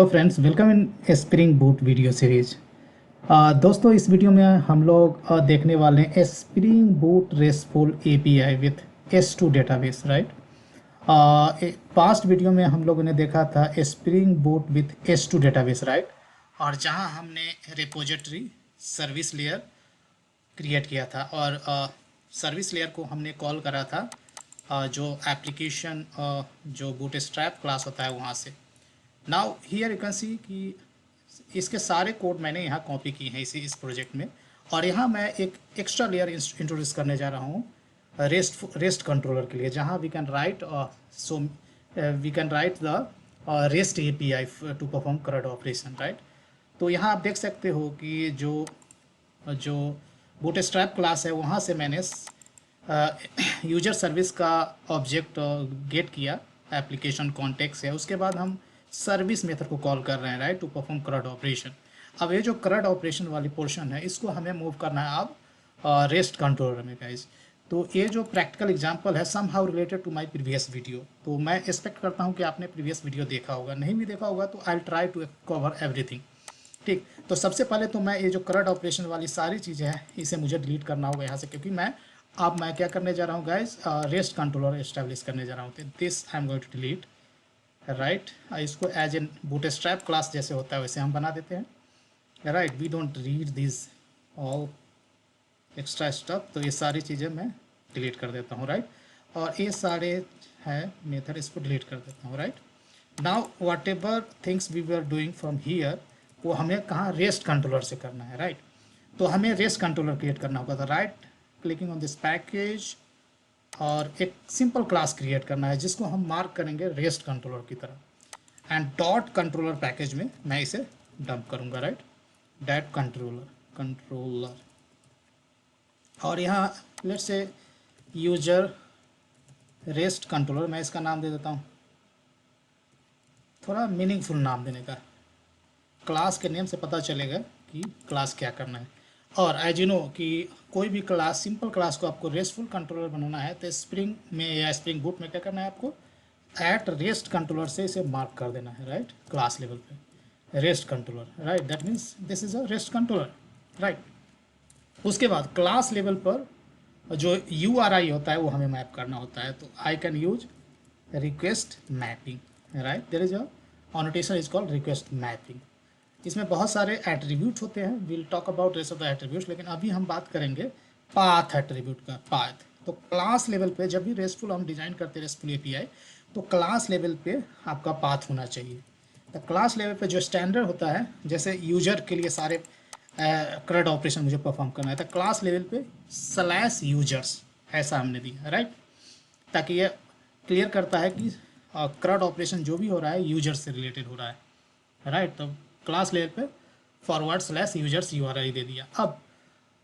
Hello friends, welcome in spring boot video series. दोस्तों, इस video में हम लोग देखने वाले हैं spring boot restful API with S2 database, right. Past video में हम लोगों ने देखा था spring boot with S2 database, right. और जहां हमने रिपोजिटरी सर्विस लेयर क्रिएट किया था और सर्विस लेयर को हमने कॉल करा था जो एप्लीकेशन जो बूटस्ट्रैप क्लास होता है वहाँ से। नाउ हियर यू कैन सी कि इसके सारे कोड मैंने यहाँ कॉपी किए हैं इस प्रोजेक्ट में। और यहाँ मैं एक एक्स्ट्रा लेयर इंट्रोड्यूस करने जा रहा हूँ रेस्ट कंट्रोलर के लिए, जहाँ we can write we can write the REST API to perform current operation, right. तो यहाँ आप देख सकते हो कि जो जो बूटस्ट्रैप क्लास है वहाँ से मैंने यूजर सर्विस का ऑब्जेक्ट गेट किया, एप्लीकेशन कॉन्टेक्स्ट है। उसके बाद हम सर्विस मेथड को कॉल कर रहे हैं, right, to perform current operation. अब ये जो करंट ऑपरेशन वाली पोर्शन है इसको हमें मूव करना है अब रेस्ट कंट्रोलर में, गाइज। तो ये जो प्रैक्टिकल एग्जांपल है somehow related to my previous video, तो मैं एक्सपेक्ट करता हूँ कि आपने प्रीवियस वीडियो देखा होगा। नहीं भी देखा होगा तो I will try to cover everything, ठीक। तो सबसे पहले तो मैं ये जो करंट ऑपरेशन वाली सारी चीज़ें हैं इसे मुझे डिलीट करना होगा यहाँ से, क्योंकि मैं क्या करने जा रहा हूँ गाइज, रेस्ट कंट्रोलर एस्टेब्लिश करने जा रहा हूँ। This I am going to delete, right. इसको एज एन बूटस्ट्रैप क्लास जैसे होता है वैसे हम बना देते हैं, right. We don't read this all extra stuff. तो ये सारी चीज़ें मैं डिलीट कर देता हूँ, राइट। और ये सारे हैं मेथड, इसको डिलीट कर देता हूँ, right. Now whatever things we were doing from here वो हमें कहाँ रेस्ट कंट्रोलर से करना है, राइट। तो हमें रेस्ट कंट्रोलर क्रिएट करना होगा। तो right clicking on this package और एक सिंपल क्लास क्रिएट करना है जिसको हम मार्क करेंगे रेस्ट कंट्रोलर की तरह। एंड डॉट कंट्रोलर पैकेज में मैं इसे डंप करूंगा, राइट, डैट कंट्रोलर। और यहाँ let's say user rest controller, मैं इसका नाम दे देता हूँ, थोड़ा मीनिंगफुल नाम देने का। क्लास के नेम से पता चलेगा कि क्लास क्या करना है। और एज यू नो कि कोई भी क्लास, सिंपल क्लास को आपको रेस्टफुल कंट्रोलर बनाना है तो स्प्रिंग में या स्प्रिंग बूट में क्या करना है, आपको एट रेस्ट कंट्रोलर से इसे मार्क कर देना है, राइट, क्लास लेवल पे rest controller, right. That means this is a rest controller, right. उसके बाद क्लास लेवल पर जो URI होता है वो हमें मैप करना होता है। तो I can use request mapping, right. There is a annotation is called request mapping. इसमें बहुत सारे एट्रीब्यूट होते हैं, will talk about rest of the attributes, लेकिन अभी हम बात करेंगे पाथ एट्रीब्यूट का। पाथ तो क्लास लेवल पे जब भी रेस्टफुल हम डिजाइन करते हैं रेस्टफुल एपीआई, तो क्लास लेवल पे आपका पाथ होना चाहिए। तो क्लास लेवल पे जो स्टैंडर्ड होता है, जैसे यूजर के लिए सारे करंट ऑपरेशन मुझे परफॉर्म करना है, तो क्लास लेवल पे /users ऐसा हमने दिया, राइट, ताकि ये क्लियर करता है कि करंट ऑपरेशन जो भी हो रहा है यूजर से रिलेटेड हो रहा है, राइट। तो क्लास लेवल पे /users URI दे दिया। अब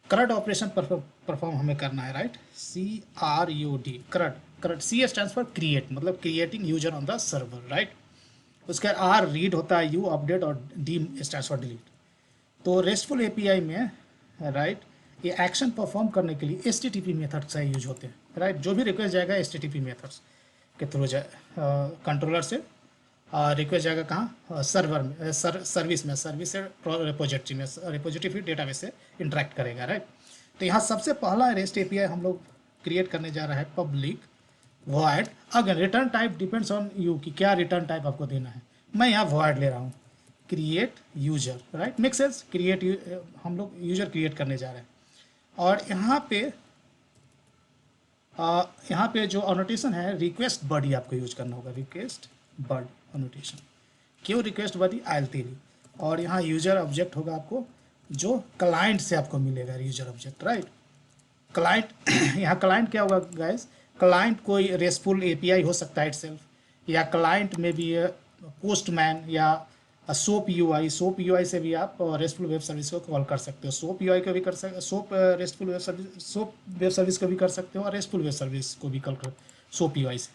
करंट ऑपरेशन परफॉर्म हमें करना है, right, CRUD current. C stands for create, मतलब creating user on the server, right. उसका R रीड होता है, U अपडेट, और D स्टैंड्स फॉर डिलीट। तो रेस्टफुल एपीआई में, राइट, ये एक्शन परफॉर्म करने के लिए HTTP मेथड से यूज होते हैं, राइट। जो भी रिक्वेस्ट जाएगा HTTP मेथड्स के थ्रू कंट्रोलर से रिक्वेस्ट जाएगा कहाँ, सर्वर में, सर्विस में, सर्विस से रिपोजिटरी में, रिपोजिटरी फिर डेटाबेस से इंटरेक्ट करेगा, राइट। तो यहाँ सबसे पहला रेस्ट एपीआई हम लोग क्रिएट करने जा रहा है पब्लिक वॉइड। अगर return type depends on you कि क्या रिटर्न टाइप आपको देना है। मैं यहाँ वॉइड ले रहा हूँ, create user, right, make sense. Create हम लोग यूजर क्रिएट करने जा रहे हैं। और यहाँ पे जो अनोटेशन है रिक्वेस्ट बॉडी आपको यूज करना होगा, रिक्वेस्ट बर्ड अनोटेशन। क्यों रिक्वेस्ट बॉडी, आई टी। और यहाँ यूजर ऑब्जेक्ट होगा आपको जो क्लाइंट से आपको मिलेगा, यूजर ऑब्जेक्ट, राइट। क्लाइंट यहाँ क्लाइंट क्या होगा गाइस, क्लाइंट कोई रेस्टफुल एपीआई हो सकता है इटसेल्फ, या क्लाइंट में भी पोस्टमैन या सोप यूआई। सोप यूआई से भी आप रेस्टफुल वेब सर्विस को कॉल कर सकते हो। सोप यूआई को भी कर सकते, soap restful web service, soap web service को भी कर सकते हो और रेस्टफुल वेब सर्विस को भी कॉल कर सोप यूआई से।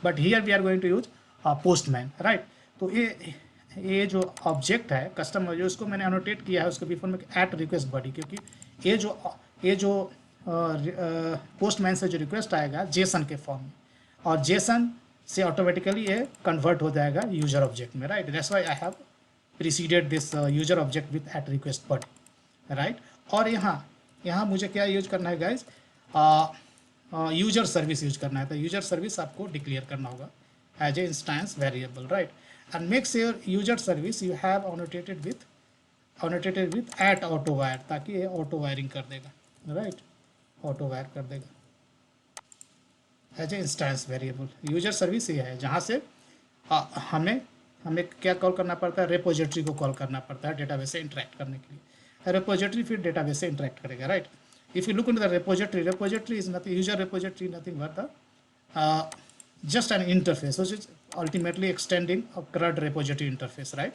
But here we are going to use Postman, right. तो ये जो ऑब्जेक्ट है कस्टमर, जो इसको मैंने अनोटेट किया है उसके बिफोर में एट रिक्वेस्ट बॉडी, क्योंकि ये जो पोस्टमैन से जो रिक्वेस्ट आएगा जेसन के फॉर्म में, और जेसन से ऑटोमेटिकली ये कन्वर्ट हो जाएगा यूजर ऑब्जेक्ट में, right. That's why I have preceded this user object with at request body, right. और यहाँ मुझे क्या यूज करना है गाइज, यूजर सर्विस यूज करना है। तो यूजर सर्विस आपको डिक्लेयर करना होगा as a instance variable, right. And make sure user service you have annotated with at autowire, ताकि ये ऑटो वायरिंग कर देगा, राइट, ऑटो वायर कर देगा as a instance variable. User service ये है जहाँ से हमें क्या कॉल करना पड़ता है, रेपोजिटरी को कॉल करना पड़ता है डेटाबेस से इंटरेक्ट करने के लिए। रेपोजिटरी फिर डेटाबेस से इंटरेक्ट करेगा, right. If you look into the repository is nothing, user repository nothing but the just an interface which is ultimately extending a CRUD repository interface, right?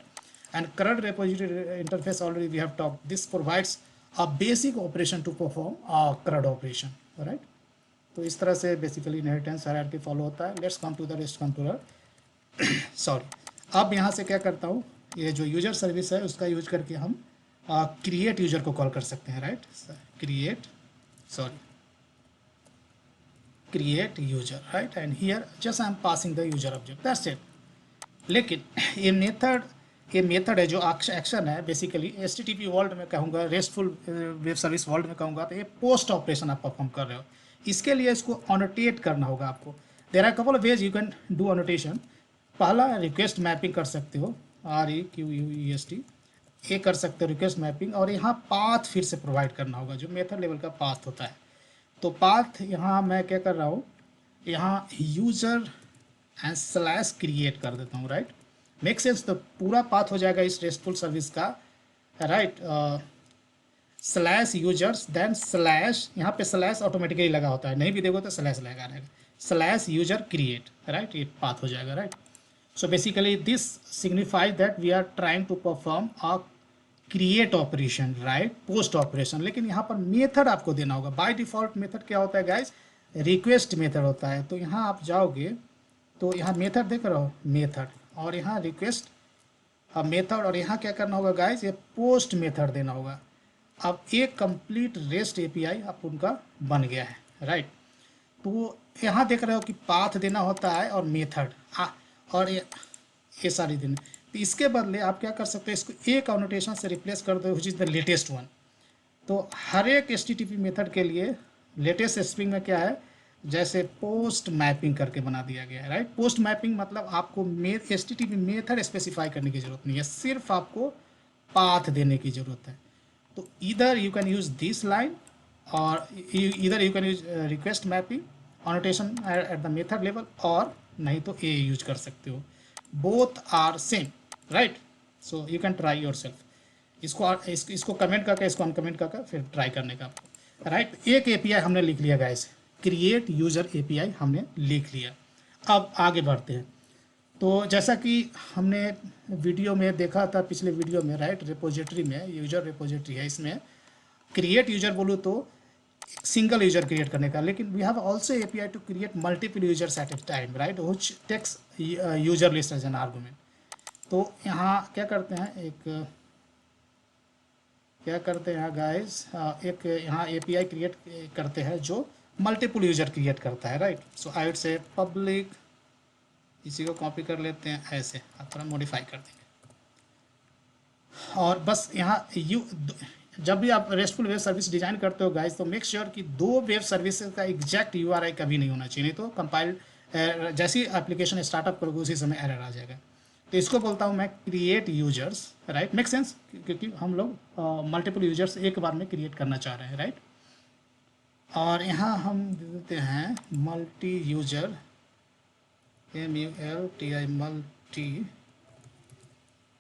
And CRUD repository interface already we have talked, this provides a basic operation to perform a CRUD operation, right? तो इस तरह से basically inheritance hierarchy follow होता है। Let's come to the REST controller sorry. अब यहाँ से क्या करता हूँ, ये जो यूजर सर्विस है उसका यूज करके हम क्रिएट यूजर को कॉल कर सकते हैं, right. Create user, right, and here just I M passing the user object, that's it. लेकिन ये मेथड है जो एक्शन है, बेसिकली HTTP वर्ल्ड में कहूँगा, रेस्टफुल वेब सर्विस वर्ल्ड में कहूँगा, तो ये पोस्ट ऑपरेशन आप परफॉर्म कर रहे हो। इसके लिए इसको ऑनोटेट करना होगा आपको। There are couple of ways you can do annotation. पहला रिक्वेस्ट मैपिंग कर सकते हो, REQUEST, ये कर सकते हो रिक्वेस्ट मैपिंग। और यहाँ पाथ फिर से प्रोवाइड करना होगा, जो मेथड लेवल का पाथ होता है। तो पाथ यहाँ मैं क्या कर रहा हूँ, यहाँ यूजर एंड स्लैश क्रिएट कर देता हूँ, राइट। मेक सेंस, तो पूरा पाथ हो जाएगा इस रेस्टफुल सर्विस का, right. Slash users then slash, यहाँ पे स्लैश ऑटोमेटिकली लगा होता है, नहीं भी देखो तो स्लैश लगा रहेगा, स्लैश यूजर क्रिएट, राइट, ये पाथ हो जाएगा, right. So basically this signifies that we are trying to perform a create operation, right, post operation. लेकिन यहाँ पर मेथड आपको देना होगा। बाय डिफॉल्ट मेथड क्या होता है गाइस, रिक्वेस्ट मेथड होता है। तो यहाँ आप जाओगे तो यहाँ मेथड देख रहे हो, मेथड, और यहाँ रिक्वेस्ट मेथड, और यहाँ क्या करना होगा गाइस, ये पोस्ट मेथड देना होगा। अब एक कंप्लीट रेस्ट एपीआई आप उनका बन गया है, राइट। तो यहाँ देख रहे हो कि पाथ देना होता है और मेथड, और ये सारी दिन। तो इसके बदले आप क्या कर सकते हो, इसको एक ऑनोटेशन से रिप्लेस कर दो, which is the latest one. तो हर एक HTTP मेथड के लिए लेटेस्ट स्प्रिंग में क्या है, जैसे पोस्ट मैपिंग करके बना दिया गया है, राइट। पोस्ट मैपिंग मतलब आपको HTTP मेथड स्पेसिफाई करने की जरूरत नहीं है, सिर्फ आपको पाथ देने की जरूरत है। तो इधर you can use this line, और इधर you can use request mapping annotation at the method level, और नहीं तो ये यूज कर सकते हो। Both are same, right. So you can try yourself. इसको कमेंट करके, इसको अनकमेंट करके फिर ट्राई करने का आपको, राइट। एक एपीआई हमने लिख लिया गाइस, क्रिएट यूजर एपीआई हमने लिख लिया। अब आगे बढ़ते हैं। तो जैसा कि हमने वीडियो में देखा था, पिछले वीडियो में, राइट, रिपोजिटरी में यूजर रिपोजिटरी है, इसमें क्रिएट यूजर बोलूँ तो सिंगल यूजर क्रिएट करने का, लेकिन we have also API to create multiple users at a time, right, which takes user list as an argument. तो यहाँ क्या करते हैं, क्या करते हैं गाइस, एक यहाँ एपीआई क्रिएट करते हैं जो मल्टीपल यूजर क्रिएट करता है, right. So I would say public, इसी को कॉपी कर लेते हैं ऐसे, आप थोड़ा मॉडिफाई कर देंगे। और बस यहाँ जब भी आप रेस्टफुल वेब सर्विस डिजाइन करते हो गाइस, तो मेक श्योर कि दो वेब सर्विसेज का एग्जैक्ट URI कभी नहीं होना चाहिए, नहीं तो कंपाइल जैसी एप्लीकेशन स्टार्टअप करोगे उसी समय एरर आ जाएगा। तो इसको बोलता हूँ मैं create users, right, make sense, क्योंकि हम लोग मल्टीपल यूजर्स एक बार में क्रिएट करना चाह रहे हैं, राइट। और यहाँ हम दे देते हैं multi user, MULTI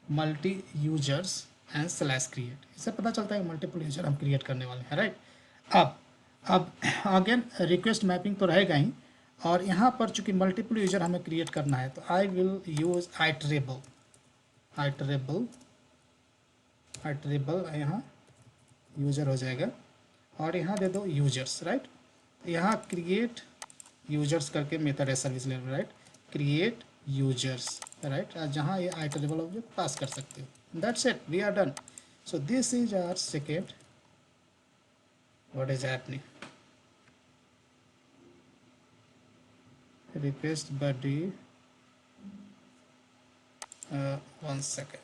multi users and slash create. इससे पता चलता है मल्टीपल यूजर हम क्रिएट करने वाले हैं, राइट। अब अगेन रिक्वेस्ट मैपिंग तो रहेगा ही, और यहाँ पर चूंकि मल्टीपल यूजर हमें क्रिएट करना है, तो आई विल यूज आइटरेबल यहाँ यूजर हो जाएगा, और यहाँ दे दो यूजर्स, राइट। यहाँ क्रिएट यूजर्स करके मेथड है service level, right, create users, right, जहाँ ये आइटरेबल ऑब्जेक्ट पास कर सकते हो। That's it, we are done. So this is our second. What is happening? Request body, 1 second.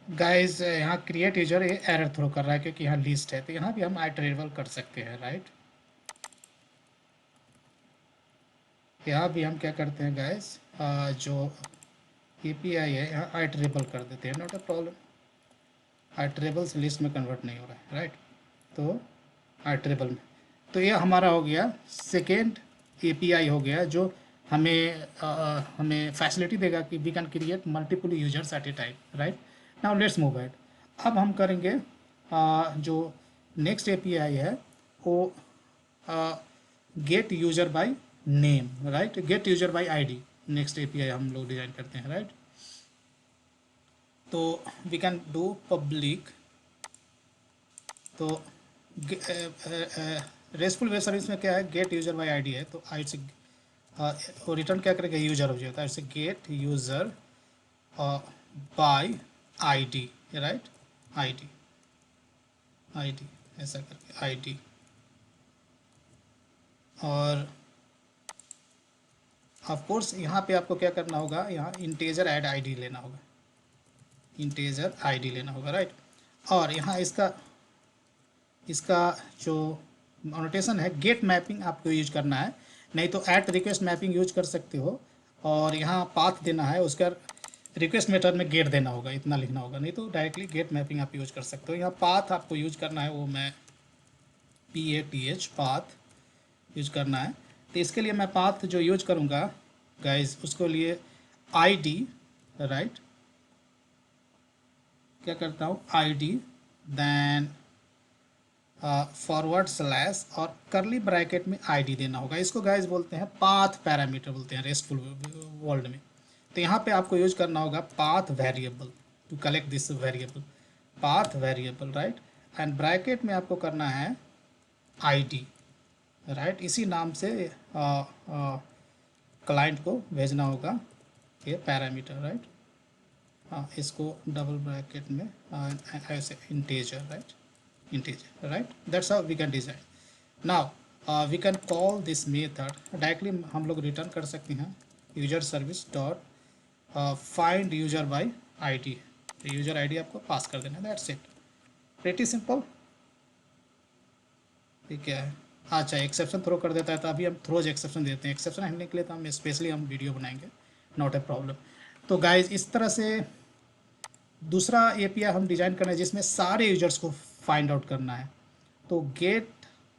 Guys यहाँ क्रिएट यूजर ये एरर थ्रो कर रहा है क्योंकि यहाँ लिस्ट है, तो यहाँ भी हम आइटरेबल कर सकते हैं, राइट। यहाँ भी हम क्या करते हैं गाइस, जो एपीआई है यहाँ आइटरेबल कर देते हैं, not a problem. Iterables list में कन्वर्ट नहीं हो रहा है, राइट। तो आइटरेबल में, तो ये हमारा हो गया सेकेंड एपीआई हो गया, जो हमें फैसिलिटी देगा कि we can create multiple users at a time, right. Now let's move ahead. अब हम करेंगे जो नेक्स्ट एपीआई है वो get user by name, right, get user by ID. Next API हम लोग डिजाइन करते हैं, राइट। तो वी कैन डू पब्लिक, तो रेस्टफुल वेब सर्विस में क्या है, गेट यूजर बाय आईडी है, तो आई से वो रिटर्न क्या करेगा, यूजर हो जाता है, इससे gate user by ID, right, ID, ID ऐसा करके आईडी। और ऑफ कोर्स यहाँ पे आपको क्या करना होगा, यहाँ इंटेजर ऐड आईडी लेना होगा, इंटेजर आईडी लेना होगा, राइट। और यहाँ इसका इसका जो नोटेशन है गेट मैपिंग आपको यूज करना है, नहीं तो ऐट रिक्वेस्ट मैपिंग यूज कर सकते हो। और यहाँ पाथ देना है, उसका रिक्वेस्ट मेथड में गेट देना होगा, इतना लिखना होगा, नहीं तो डायरेक्टली गेट मैपिंग आप यूज कर सकते हो। यहाँ पाथ आपको यूज करना है, वो मैं PATH पाथ यूज करना है। तो इसके लिए मैं पाथ जो यूज करूँगा गाइज, उसको लिए ID, राइट, क्या करता हूँ ID, देन फॉरवर्ड स्लैश और करली ब्रैकेट में आईडी देना होगा। इसको गाइस बोलते हैं पाथ पैरामीटर, बोलते हैं रेस्टफुल वर्ल्ड में। तो यहाँ पे आपको यूज करना होगा path variable to collect this variable, path variable, right. And bracket में आपको करना है आईडी, राइट। इसी नाम से क्लाइंट को भेजना होगा ये पैरामीटर, राइट। हाँ, इसको डबल ब्रैकेट में ऐसे integer, right, integer, right, that's how we can design. Now we can call this method directly, हम लोग रिटर्न कर सकते हैं user service dot find user by ID. User ID आपको पास कर देना, दैट्स इट, प्रीटी सिंपल। ठीक है, अच्छा एक्सेप्शन थ्रो कर देता है, तो अभी हम थ्रोज एक्सेप्शन देते हैं। एक्सेप्शन हैंडलिंग के लिए तो हम स्पेशली हम वीडियो बनाएंगे, नॉट ए प्रॉब्लम। तो गाइज इस तरह से दूसरा एपीआई हम डिजाइन करना है जिसमें सारे यूजर्स को फाइंड आउट करना है। तो गेट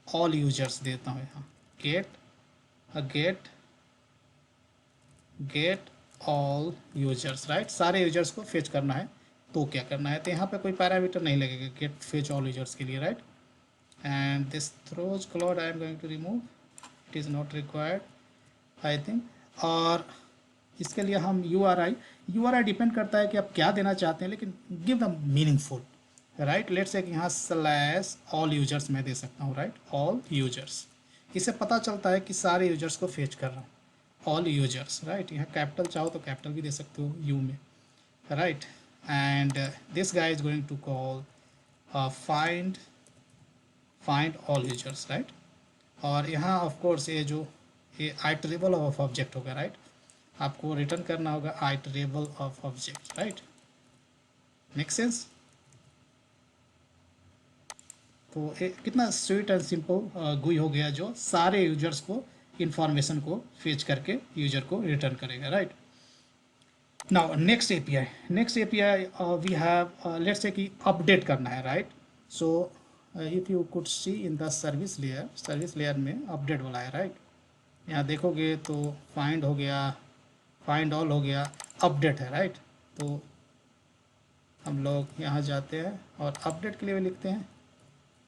ऑल यूजर्स देता हूँ यहाँ, गेट ऑल यूजर्स, राइट, सारे यूजर्स को फेच करना है। तो क्या करना है, तो यहाँ पे कोई पैरामीटर नहीं लगेगा गेट फेच ऑल यूजर्स के लिए, right. And this throws clause I am going to remove, it is not required I think. और इसके लिए हम URI डिपेंड करता है कि आप क्या देना चाहते हैं, लेकिन give the meaningful, right. Let's say यहाँ स्लैश ऑल यूजर्स मैं दे सकता हूँ, राइट, ऑल यूजर्स। इससे पता चलता है कि सारे यूजर्स को फेच कर रहा हूँ, ऑल यूजर्स, राइट। यहाँ कैपिटल चाहो तो कैपिटल भी दे सकते हो यू में, right. And this guy is going to call find all users, right. और यहाँ ऑफ कोर्स ये आइटरेबल ऑफ ऑब्जेक्ट होगा, राइट। आपको रिटर्न करना होगा iterable of object, right, make sense. तो कितना स्वीट एंड सिंपल गुई हो गया, जो सारे यूजर्स को इंफॉर्मेशन को फेच करके यूजर को रिटर्न करेगा, right. Now next API we have, let's say कि अपडेट करना है, right. So if you could see in the service layer में अपडेट वाला है, राइट। यहाँ देखोगे तो फाइंड हो गया, फाइंड ऑल हो गया, अपडेट है, राइट। तो हम लोग यहाँ जाते हैं और अपडेट के लिए भी लिखते हैं,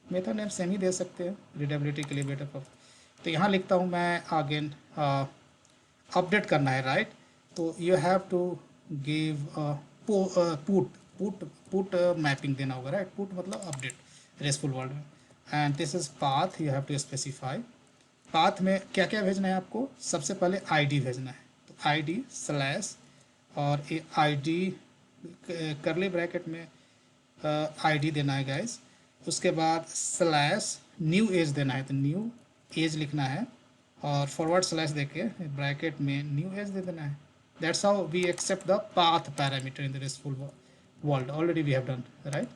मेथड नेम सेम ही दे सकते हैं रीडेबिलिटी के लिए बेटर पर। तो यहाँ लिखता हूँ मैं अगेन अपडेट करना है, राइट। तो you have to give put mapping देना होगा, राइट। पुट मतलब अपडेट रेस्टफुल वर्ल्ड में। And this is path, you have to specify path में क्या क्या भेजना है आपको। सबसे पहले आईडी भेजना है, तो आईडी स्लैश और ये आईडी करली ब्रैकेट में आईडी देना है गाइस। उसके बाद स्लैश न्यू एज देना है, तो न्यू एज लिखना है और फॉरवर्ड स्लैश देके ब्रैकेट में न्यू एज दे देना है। That's how we accept the path parameter in the restful world already we have done, right,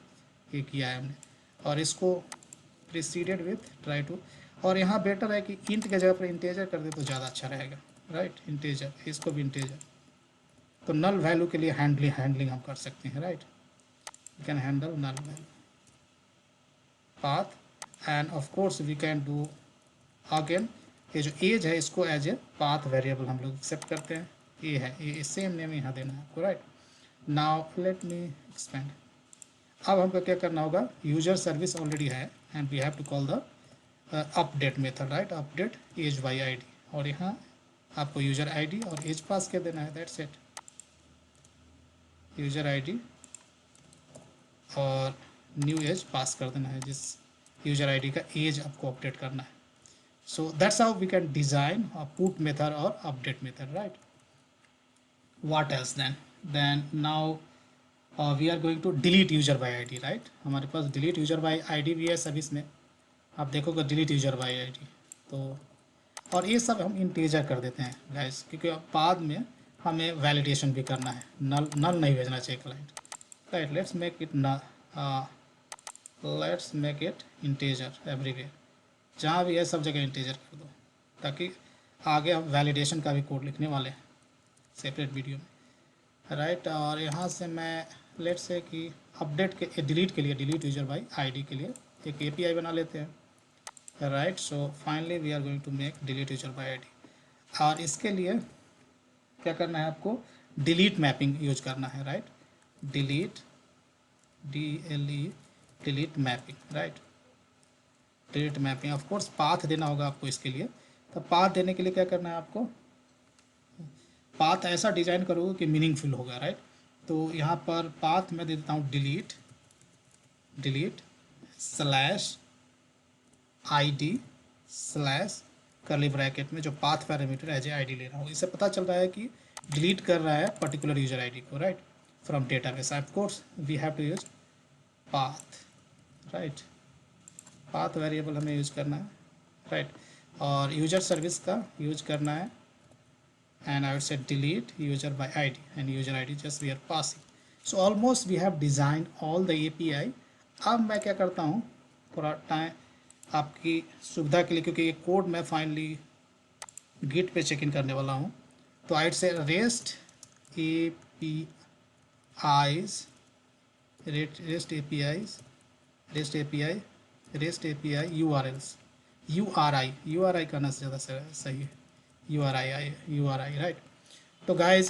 ये किया है हमने। और इसको प्रिसीडेड विथ ट्राई टू, और यहाँ बेटर है कि इंट के जगह पर इंटेजर कर दे तो ज़्यादा अच्छा रहेगा, राइट, इंटेजर, इसको भी इंटेजर। तो नल वैल्यू के लिए हैंडलिंग हम कर सकते हैं, right, we can handle null value path, and of course we can do again ये जो एज है इसको एज ए पाथ वेरिएबल हम लोग एक्सेप्ट करते हैं, ये है, ये सेम नेम यहाँ देना है आपको, right. Now let me expand. अब हमको क्या करना होगा, यूजर सर्विस ऑलरेडी है and we have to call the update method, right, update age by ID, और यहाँ आपको यूजर आईडी और एज पास कर देना है, दैट्स इट, यूजर आईडी और न्यू एज पास कर देना है, जिस यूजर आईडी का एज आपको अपडेट करना है। So that's how we can design a put method और update method, right. What else then now we are going to delete user by ID, right. हमारे पास डिलीट यूजर बाई आईडी भी है service में, आप देखोगे डिलीट यूजर बाई आईडी। तो और ये सब हम इंटीजर कर देते हैं गाइस, क्योंकि बाद में हमें वैलिडेशन भी करना है, नल नल नहीं भेजना चाहिए client, right. Let's make it integer everywhere, जहाँ भी है सब जगह इंटीजर कर दो, ताकि आगे हम वैलिडेशन का भी कोड लिखने वाले हैं सेपरेट वीडियो में, राइट। और यहाँ से मैं लेट्स से कि अपडेट के डिलीट के लिए, डिलीट यूजर बाई आईडी के लिए एक एपीआई बना लेते हैं, right. So finally we are going to make delete user by ID, और इसके लिए क्या करना है आपको, डिलीट मैपिंग यूज करना है, right, delete DLE delete mapping, right, delete mapping. Of course path देना होगा आपको इसके लिए, तो पाथ देने के लिए क्या करना है आपको, पाथ ऐसा डिजाइन करोगे कि मीनिंगफुल होगा, राइट। तो यहाँ पर पाथ मैं दे देता हूँ delete slash ID slash curly bracket में जो path parameter as a ID ले रहा हूँ, इससे पता चल रहा है कि डिलीट कर रहा है पर्टिकुलर यूजर आईडी को, right, from database. Of course we have to use path, right, path variable हमें यूज करना है, राइट। और यूजर सर्विस का यूज करना है, and I would say delete user by ID, and user ID just we are passing. So almost we have designed all the API. अब मैं क्या करता हूँ, थोड़ा टाइम आपकी सुविधा के लिए, क्योंकि ये कोड मैं फाइनली गिट पे चेक इन करने वाला हूँ, तो आई से रेस्ट API URI करना से ज़्यादा सही है, URI, राइट। तो गाइज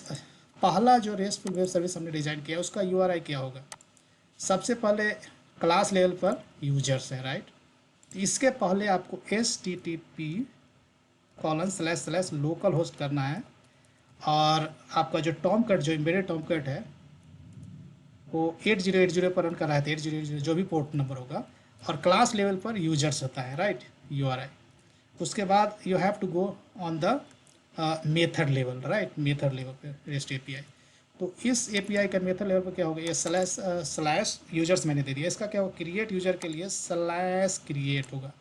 पहला जो रेस्टफुल वेब सर्विस हमने डिज़ाइन किया उसका URI क्या होगा, सबसे पहले क्लास लेवल पर यूजर्स है, राइट। तो इसके पहले आपको http:// होस्ट करना है, और आपका जो टॉम कट, जो एम्बेडेड टॉम कट है वो 8080 पर रन कर रहा है, तो 8080 जो भी पोर्ट नंबर होगा, और क्लास लेवल पर यूजर्स होता है, राइट, URI। उसके बाद you have to go on the method level, right, method level पे रेस्ट एपीआई। तो इस एपीआई का मेथड लेवल पे क्या होगा, ये स्लैश यूजर्स मैंने दे दिया, इसका क्या होगा, क्रिएट यूजर के लिए स्लैश क्रिएट होगा,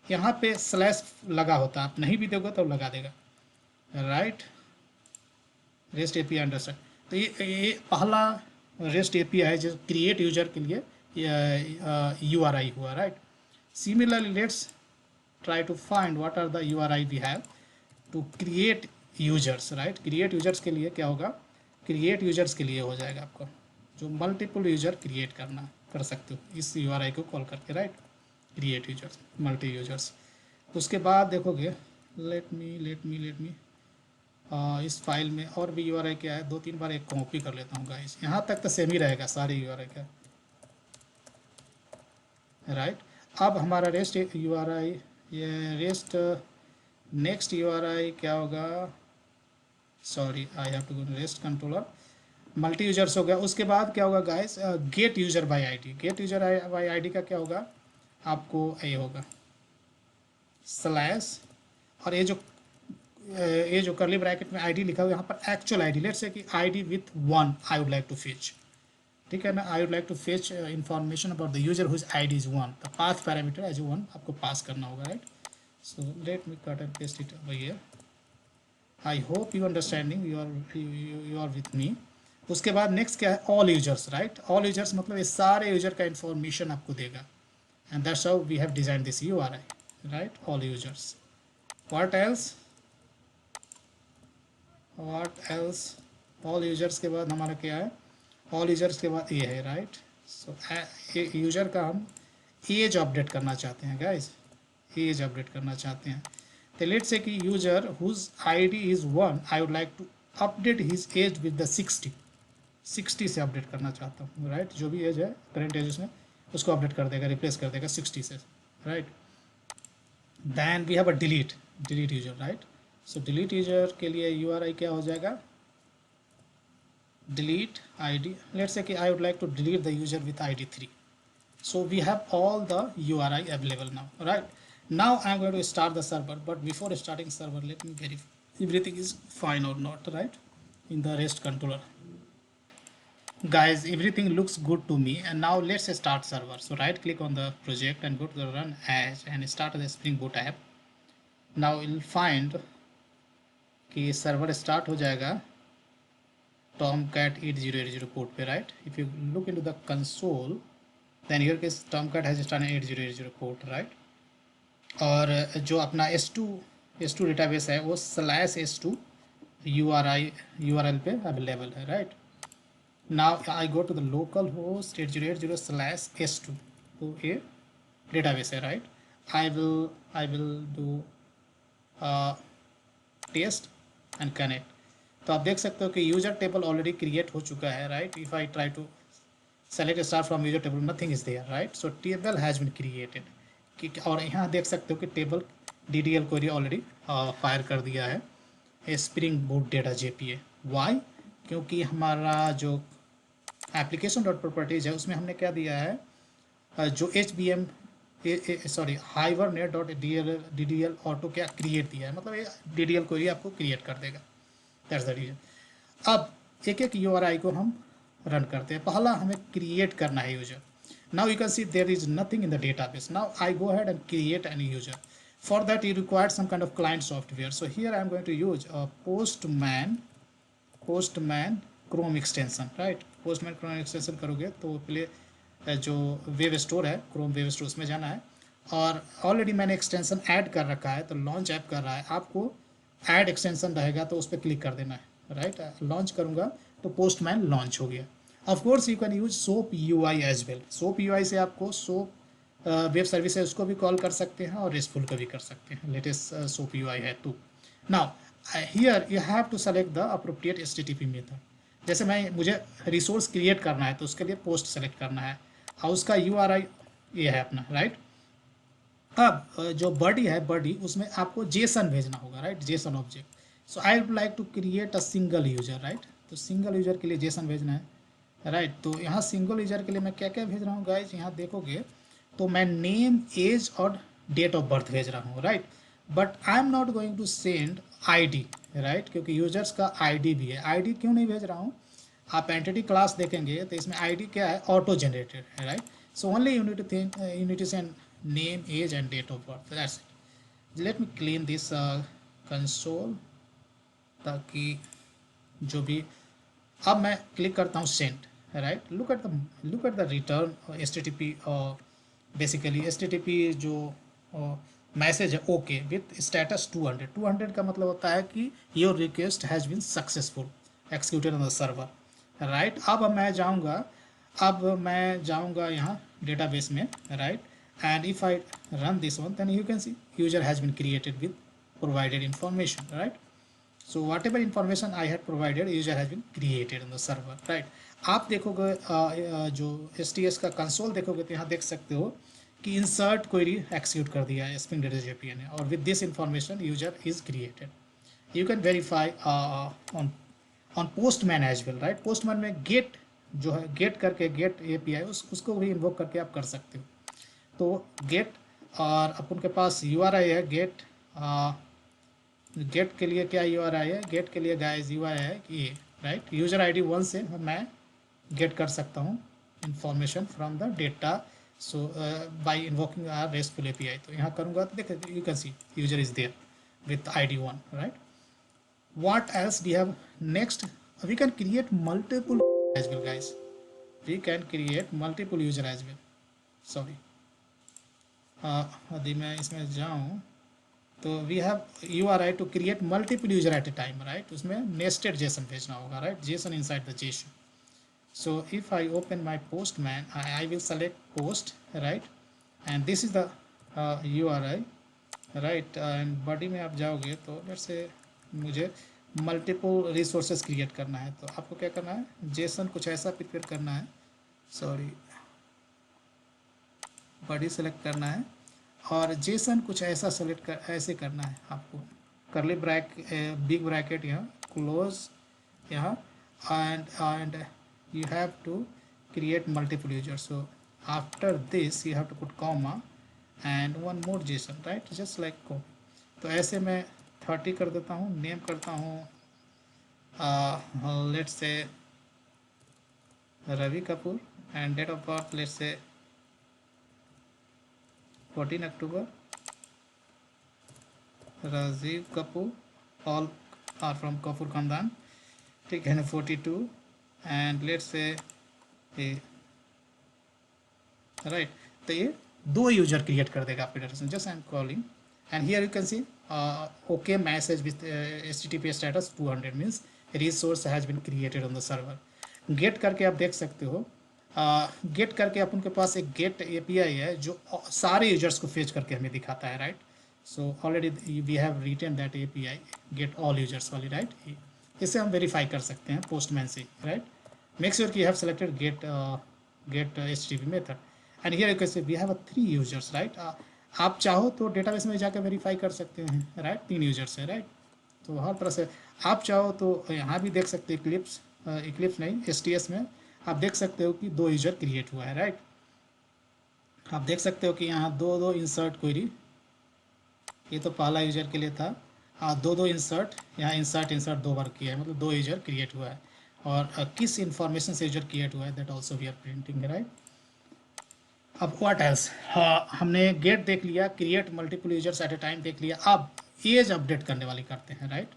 यहाँ पे स्लैश लगा होता है, आप नहीं भी दोगे तो लगा देगा, राइट, रेस्ट एपीआई अंडरस्टैंड। तो ये पहला रेस्ट एपीआई है जो क्रिएट यूजर के लिए URI हुआ, right. Similarly let's try to find what are the URI we have to create users, right। create users के लिए क्या होगा, create users के लिए हो जाएगा आपको जो मल्टीपल यूजर क्रिएट करना कर सकते हो इस URI को कॉल करके, right, create users multi users. उसके बाद देखोगे लेट मी इस फाइल में और भी URI क्या है, 2-3 बार एक कॉपी कर लेता हूँ गाइस, यहाँ तक तो सेम ही रहेगा सारी URI का, राइट। अब हमारा रेस्ट URI, ये रेस्ट नेक्स्ट URI क्या होगा, sorry I have to go rest controller, multi users हो गया। उसके बाद क्या होगा guys, get user by ID, get user by ID का क्या होगा, आपको ये होगा स्लैश, और ये जो करली ब्रैकेट में आईडी लिखा हुआ है यहाँ पर एक्चुअल आईडी, लेट्स से कि ID with 1 I would like to fetch, ठीक है ना, I would like to fetch information about the user whose ID is 1, the path parameter as 1 आपको पास करना होगा, right. So let me cut and paste it over here, I hope you understanding, you are with me. उसके बाद next क्या है, all users, right. All users मतलब ये सारे यूजर का इंफॉर्मेशन आपको देगा, and that's how we have design this URI, right, all users. What else, all users के बाद हमारा क्या है, ऑल यूजर्स के बाद ये है, राइट। सो यूजर का हम एज अपडेट करना चाहते हैं गाइज, एज अपडेट करना चाहते हैं। तो लेट्स से कि user whose ID is 1, I would like to update his age with the 60 से अपडेट करना चाहता हूँ, राइट। जो भी एज है करेंट एज उसमें, उसको अपडेट कर देगा, रिप्लेस कर देगा 60 से, right. Then we have a delete user, right. So delete user के लिए URI क्या हो जाएगा, delete ID. Let's say I would like to delete the user with ID 3. So we have all the URI available now, right? Now I'm going to start the server, but before starting server, let me verify everything is fine or not, right? In the REST controller. Guys, everything looks good to me, and now let's start server. So right click on the project and go to the run as and start the Spring Boot app. Now you'll find कि server start हो जाएगा Tomcat 8080 port पे, right? If you look into the console, then here case Tomcat has started 8080 port, right? और जो अपना S2 database है वो /S2 URL पे अवेलेबल है, right? Now I go to the local host 8080/S2, तो ये डेटाबेस है, right? I will do test and connect. तो आप देख सकते हो कि यूजर टेबल ऑलरेडी क्रिएट हो चुका है, right. If I try to select star from user table, nothing is there, right. So table has been created, और यहाँ देख सकते हो कि table DDL query already fire कर दिया है Spring Boot data JPA। Why, क्योंकि हमारा जो एप्लीकेशन डॉट प्रॉपर्टीज है उसमें हमने क्या दिया है, जो HBM hibernate dot DDL auto क्या क्रिएट दिया है, मतलब ये DDL क्वेरी आपको क्रिएट कर देगा, दैट्स द रीजन। अब एक एक URI को हम रन करते हैं। पहला हमें क्रिएट करना है user. Now you can see there is nothing in the database. Now I go ahead and create an user. For that you require some kind of client software. So here I am going to use a Postman Chrome extension, right? Postman Chrome extension करोगे तो पहले जो web store है, Chrome web store, उसमें जाना है, और already मैंने एक्सटेंशन ऐड कर रखा है, तो लॉन्च ऐप कर रहा है, आपको ऐड एक्सटेंशन रहेगा तो उस पर क्लिक कर देना है, राइट। लॉन्च करूँगा तो पोस्टमैन लॉन्च हो गया। Of course you can use SOAP UI as well. SOAP UI से आपको SOAP वेब सर्विस है उसको भी कॉल कर सकते हैं और रेस्टफुल को भी कर सकते हैं, लेटेस्ट SOAP UI है तो। Now here you have to select the appropriate HTTP method. जैसे मुझे रिसोर्स क्रिएट करना है तो उसके लिए पोस्ट सेलेक्ट करना है, और उसका URI ये है अपना, राइट। अब जो बॉडी है, बॉडी उसमें आपको JSON भेजना होगा, right, JSON object. So I would like to create a single user, right. तो सिंगल यूजर के लिए JSON भेजना है, राइट। तो यहाँ सिंगल यूजर के लिए मैं क्या क्या भेज रहा हूँ गाइज, यहाँ देखोगे तो मैं नेम, एज और डेट ऑफ बर्थ भेज रहा हूँ, right. But I am not going to send ID, right, क्योंकि यूजर्स का ID भी है। ID क्यों नहीं भेज रहा हूँ, आप एंटिटी क्लास देखेंगे तो इसमें ID क्या है, ऑटो जनरेटेड है, right. So only you need to send name, age and date of birth, that's it. Let me clean this console, ताकि जो भी, अब मैं क्लिक करता हूँ send, right. Look at the return HTTP, basically HTTP जो message है okay with status 200 का मतलब होता है कि your request has been successful executed on the server, right. अब मैं जाऊँगा यहाँ डेटाबेस में, right, and if I run this one, then you can see user has been created with provided information, right. So whatever information I had provided, user has been created on the server, right. आप देखोगे जो STS का console देखोगे तो यहाँ देख सकते हो कि इंसर्ट क्वेरी एक्सिक्यूट कर दिया है स्प्रिंग डेटा JPA ने, और with this information user is created. You can verify on Postman as well, right. Postman में गेट जो है, गेट करके गेट API उसको भी इन्वोक करके आप कर सकते हो। तो गेट, और अपन के पास URI है गेट, गेट के लिए क्या URI है, गेट के लिए गाइस URI है कि ये, राइट, यूजर ID 1 से मैं गेट कर सकता हूँ information from the data, so by invoking RESTful API। तो यहाँ करूँगा तो देखिए you can see user is there with ID 1, right. What else we have next, we can create multiple as well guys, we can create multiple user as well. Sorry यदि मैं इसमें जाऊँ तो we have URI to create multiple user at a time, right. उसमें nested JSON भेजना होगा, right, JSON inside the JSON. So if I open my Postman, I will select post, right, and this is the URI, right, and body में आप जाओगे तो let's say मुझे multiple resources create करना है, तो आपको क्या करना है, जेसन कुछ ऐसा प्रिपेयर करना है, सॉरी बॉडी सेलेक्ट करना है और जेसन कुछ ऐसा सेलेक्ट कर ऐसे करना है आपको, करली बिग ब्रैकेट यहाँ क्लोज यहाँ and you have to create multiple users. So after this you have to put comma and one more JSON, right, just like copy. तो ऐसे मैं 30 कर देता हूँ, नेम करता हूँ let's say Ravi Kapoor and date of birth let's say 14 October, Rajiv Kapoor, all are from Kapoor खानदान, ठीक है ना, 42 एंड लेट्स से राइट. तो ये 2 यूजर क्रिएट कर देगा आपके डाटा से. Just I am calling and here you can see okay message with HTTP status 200 means resource has been created on the server. Get करके आप देख सकते हो, गेट करके अपन के पास एक गेट API है जो सारे यूजर्स को फेच करके हमें दिखाता है, right. So already we have written that API get all users वाली, राइट. इससे हम वेरीफाई कर सकते हैं पोस्टमैन से, राइट. मेक श्योर कि you have selected get HTTP method and here you can say we have 3 users, right. आप चाहो तो डेटाबेस में जाकर वेरीफाई कर सकते हैं, राइट. 3 यूजर्स है, राइट. तो हर तरह से आप चाहो तो यहाँ भी देख सकते हैं, इक्लिप्स नहीं STS में आप देख सकते हो कि 2 यूजर क्रिएट हुआ है, राइट. आप देख सकते हो कि यहाँ 2 इंसर्ट क्वेरी, ये तो पहला यूजर के लिए था. 2 इंसर्ट, यहाँ इंसर्ट 2 बार किया है, मतलब 2 यूजर क्रिएट हुआ है. और किस इंफॉर्मेशन से यूजर क्रिएट हुआ है that also we are printing, right. अब व्हाट एल्स, हमने गेट देख लिया, create multiple users at a time देख लिया. अब एज अपडेट करने वाली करते हैं, राइट.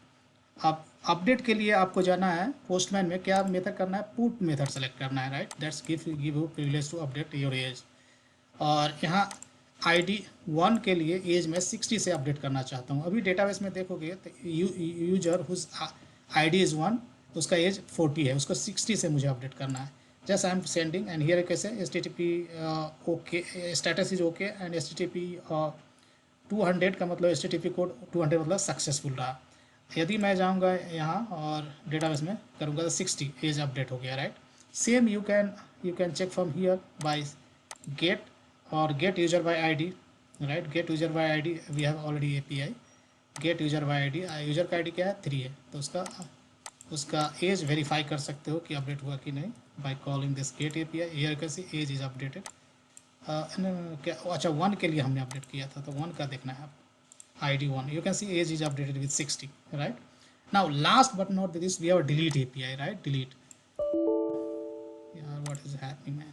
अब अपडेट के लिए आपको जाना है पोस्टमैन में, क्या मेथड करना है, पुट मेथड सेलेक्ट करना है, right. That's give you privilege to update your age. और यहाँ ID 1 के लिए एज में 60 से अपडेट करना चाहता हूँ. अभी डेटाबेस में देखोगे तो यूजर हुज ID इज़ 1, उसका एज 40 है, उसको 60 से मुझे अपडेट करना है. Just I am sending end here कैसे HTTP okay, status is okay and HTTP 200 का मतलब HTTP कोड 200 मतलब सक्सेसफुल रहा. यदि मैं जाऊँगा यहाँ और डेटाबेस में करूँगा तो 60 एज अपडेट हो गया, right. Same you can check from here by get और get user by ID, right. Get user by ID we have already API. Get user by ID, user का ID क्या है 3 है, तो उसका एज वेरीफाई कर सकते हो कि अपडेट हुआ कि नहीं by calling this get API. Here can see age is updated. क्या अच्छा 1 के लिए हमने अपडेट किया था, तो 1 का देखना है आप, ID 1. You can see age is updated with 60, right. Now last but not least we have a delete API, right. Delete, यार what is happening man.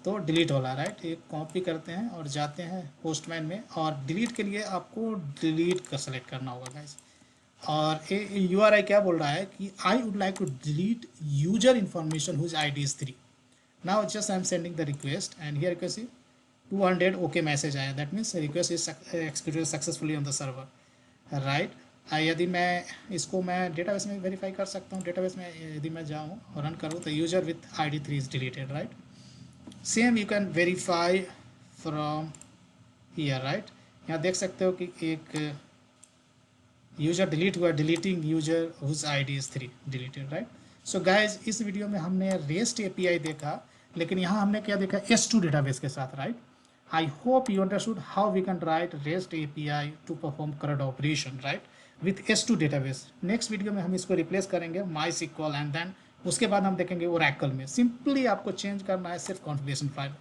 तो डिलीट वाला, राइट. एक कॉपी करते हैं और जाते हैं पोस्टमैन में, और डिलीट के लिए आपको डिलीट का सेलेक्ट करना होगा गाइस. और URI क्या बोल रहा है कि I would like to delete user information whose ID is 3. Now just I am sending the request and here you can see 200 okay message आया, that means request is executed successfully on the server, right. यदि मैं इसको मैं database में verify कर सकता हूँ. Database में यदि मैं जाऊँ और रन करूँ तो user with ID 3 is deleted, right. Same you can verify from here, right. यहाँ देख सकते हो कि एक यूजर डिलीट हुआ, deleting user whose ID is 3 deleted, right. So guys इस वीडियो में हमने REST API देखा, लेकिन यहाँ हमने क्या देखा, S2 डेटाबेस के साथ, right. I hope you understood how we can write REST API to perform CRUD operation, right, with S2 database. Next video में हम इसको रिप्लेस करेंगे MySQL एंड देन उसके बाद हम देखेंगे Oracle में. सिंपली आपको चेंज करना है सिर्फ configuration file,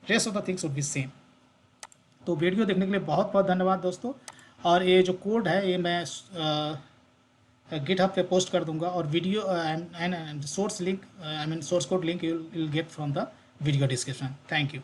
rest of the things would be same. तो वीडियो देखने के लिए बहुत बहुत धन्यवाद दोस्तों. और ये जो कोड है ये मैं GitHub पे पोस्ट कर दूंगा, और video and source link, I mean source code link you will get from the video description. Thank you.